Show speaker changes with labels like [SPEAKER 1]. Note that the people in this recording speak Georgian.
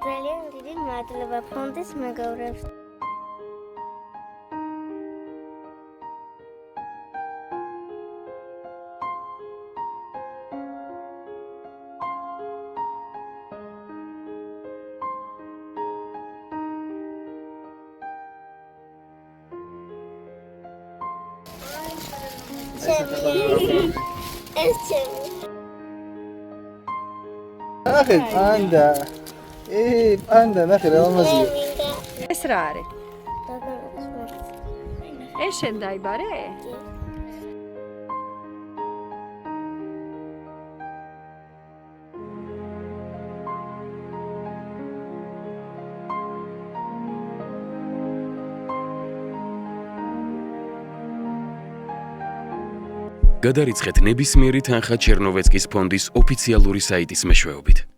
[SPEAKER 1] ძალიან დიდი მადლობა ფონდის მეგობრებს.
[SPEAKER 2] ნახე პანდა პანდა ნახე რა ამაზია
[SPEAKER 3] ეს რა არის? ეს შენ დაიბარე?
[SPEAKER 4] გადარიცხეთ ნებისმიერი თანხა ჩერნოვეცკის ფონდის ოფიციალური საიტის მეშვეობით.